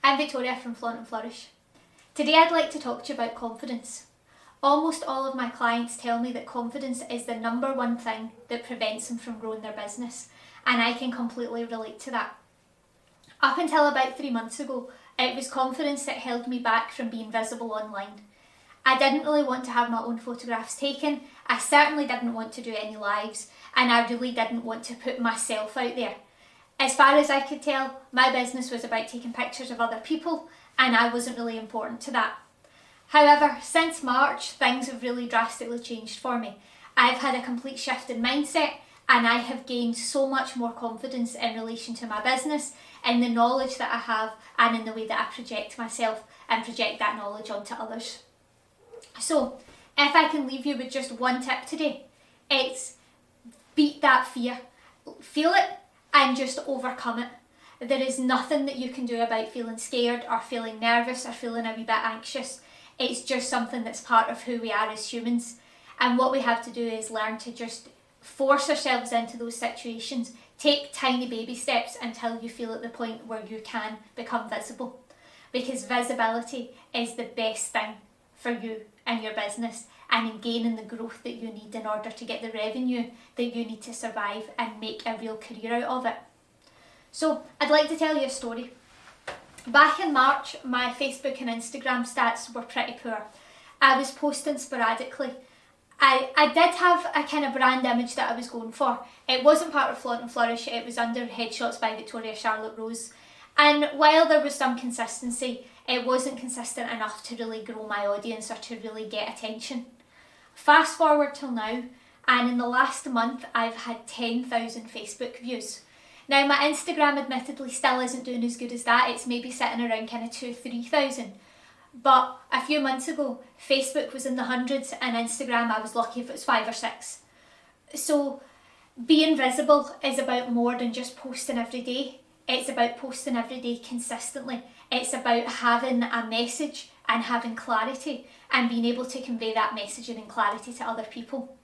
I'm Victoria from Flaunt and Flourish. Today I'd like to talk to you about confidence. Almost all of my clients tell me that confidence is the number one thing that prevents them from growing their business, and I can completely relate to that. Up until about 3 months ago, it was confidence that held me back from being visible online. I didn't really want to have my own photographs taken, I certainly didn't want to do any lives, and I really didn't want to put myself out there. As far as I could tell, my business was about taking pictures of other people, and I wasn't really important to that. However, since March, things have really drastically changed for me. I've had a complete shift in mindset, and I have gained so much more confidence in relation to my business, in the knowledge that I have, and in the way that I project myself and project that knowledge onto others. So, if I can leave you with just one tip today, it's beat that fear. Feel it and just overcome it. There is nothing that you can do about feeling scared or feeling nervous or feeling a wee bit anxious. It's just something that's part of who we are as humans. And what we have to do is learn to just force ourselves into those situations. Take tiny baby steps until you feel at the point where you can become visible. Because visibility is the best thing for you and your business, and in gaining the growth that you need in order to get the revenue that you need to survive and make a real career out of it. So I'd like to tell you a story. Back in March, my Facebook and Instagram stats were pretty poor. I was posting sporadically. I did have a kind of brand image that I was going for. It wasn't part of Flaunt and Flourish, it was under Headshots by Victoria Charlotte Rose. And while there was some consistency, it wasn't consistent enough to really grow my audience or to really get attention. Fast forward till now, and in the last month I've had 10,000 Facebook views. Now my Instagram admittedly still isn't doing as good as that, it's maybe sitting around kind of 2,000-3,000. But a few months ago, Facebook was in the hundreds and Instagram I was lucky if it was 5 or 6. So being visible is about more than just posting every day. It's about posting every day consistently. It's about having a message and having clarity and being able to convey that messaging and clarity to other people.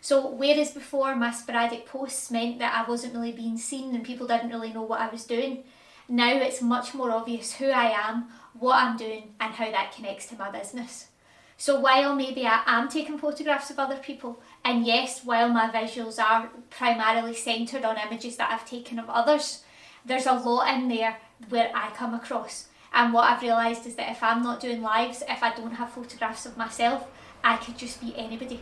So whereas before my sporadic posts meant that I wasn't really being seen and people didn't really know what I was doing, now it's much more obvious who I am, what I'm doing and how that connects to my business. So while maybe I am taking photographs of other people, and yes, while my visuals are primarily centred on images that I've taken of others, there's a lot in there where I come across. And what I've realised is that if I'm not doing lives, if I don't have photographs of myself, I could just be anybody.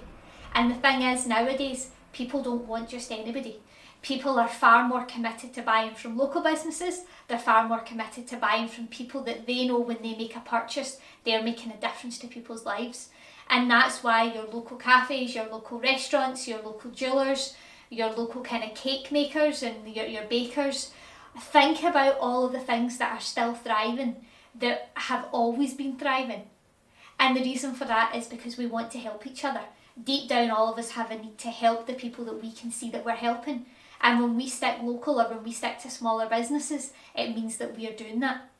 And the thing is, nowadays, people don't want just anybody. People are far more committed to buying from local businesses. They're far more committed to buying from people that they know when they make a purchase, they're making a difference to people's lives. And that's why your local cafes, your local restaurants, your local jewellers, your local kind of cake makers and your bakers, think about all of the things that are still thriving, that have always been thriving. And the reason for that is because we want to help each other. Deep down, all of us have a need to help the people that we can see that we're helping. And when we stick local or when we stick to smaller businesses, it means that we are doing that.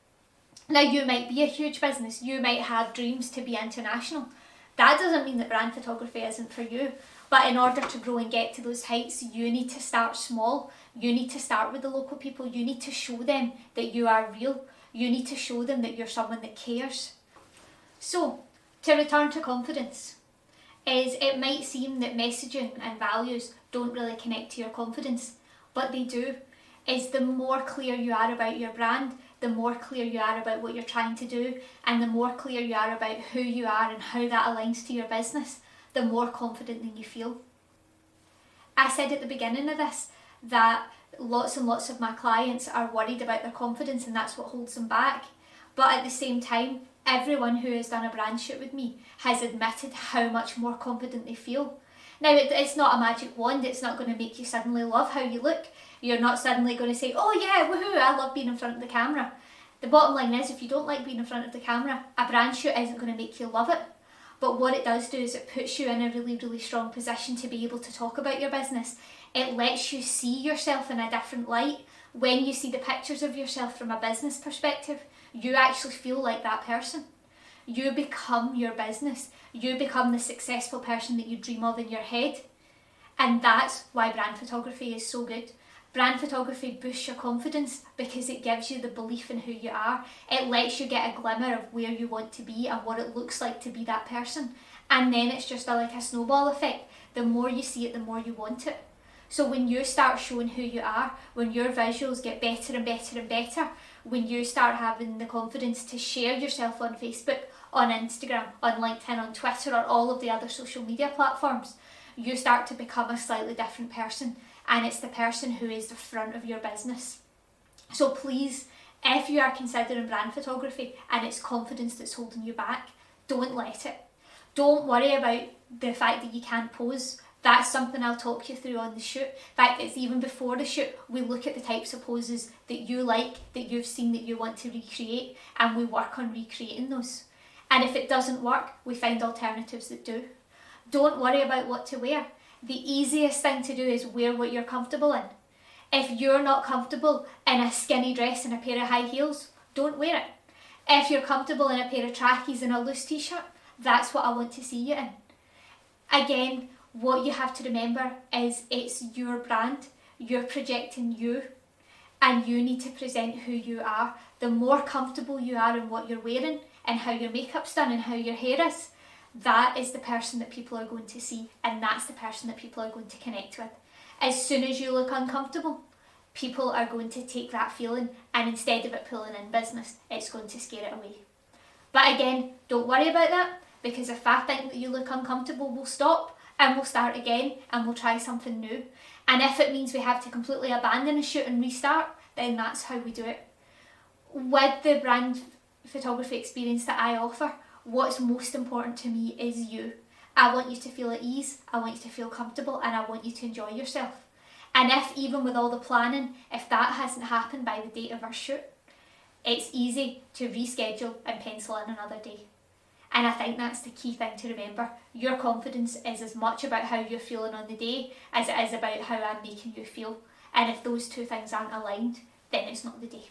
Now, you might be a huge business. You might have dreams to be international. That doesn't mean that brand photography isn't for you. But in order to grow and get to those heights, you need to start small. You need to start with the local people. You need to show them that you are real. You need to show them that you're someone that cares. So, to return to confidence, is it might seem that messaging and values don't really connect to your confidence, but they do. Is the more clear you are about your brand, the more clear you are about what you're trying to do, and the more clear you are about who you are and how that aligns to your business, the more confident that you feel. I said at the beginning of this that lots and lots of my clients are worried about their confidence and that's what holds them back. But at the same time, everyone who has done a brand shoot with me has admitted how much more confident they feel. Now, it's not a magic wand, it's not going to make you suddenly love how you look. You're not suddenly going to say, oh yeah, woohoo, I love being in front of the camera. The bottom line is, if you don't like being in front of the camera, a brand shoot isn't going to make you love it. But what it does do is it puts you in a really, really strong position to be able to talk about your business. It lets you see yourself in a different light. When you see the pictures of yourself from a business perspective, you actually feel like that person. You become your business. You become the successful person that you dream of in your head. And that's why brand photography is so good. Brand photography boosts your confidence because it gives you the belief in who you are. It lets you get a glimmer of where you want to be and what it looks like to be that person. And then it's just like a snowball effect. The more you see it, the more you want it. So when you start showing who you are, when your visuals get better and better and better, when you start having the confidence to share yourself on Facebook, on Instagram, on LinkedIn, on Twitter, or all of the other social media platforms, you start to become a slightly different person, and it's the person who is the front of your business. So please, if you are considering brand photography and it's confidence that's holding you back, don't let it. Don't worry about the fact that you can't pose. That's something I'll talk you through on the shoot. In fact, it's even before the shoot, we look at the types of poses that you like, that you've seen, that you want to recreate, and we work on recreating those. And if it doesn't work, we find alternatives that do. Don't worry about what to wear. The easiest thing to do is wear what you're comfortable in. If you're not comfortable in a skinny dress and a pair of high heels, don't wear it. If you're comfortable in a pair of trackies and a loose t-shirt, that's what I want to see you in. Again, what you have to remember is it's your brand, you're projecting you, and you need to present who you are. The more comfortable you are in what you're wearing and how your makeup's done and how your hair is, that is the person that people are going to see, and that's the person that people are going to connect with. As soon as you look uncomfortable, people are going to take that feeling, and instead of it pulling in business, it's going to scare it away. But again, don't worry about that, because if I think that you look uncomfortable, we'll stop and we'll start again and we'll try something new. And if it means we have to completely abandon a shoot and restart, then that's how we do it. With the brand photography experience that I offer, what's most important to me is you. I want you to feel at ease, I want you to feel comfortable, and I want you to enjoy yourself. And if even with all the planning, if that hasn't happened by the date of our shoot, it's easy to reschedule and pencil in another day. And I think that's the key thing to remember. Your confidence is as much about how you're feeling on the day as it is about how I'm making you feel. And if those two things aren't aligned, then it's not the day.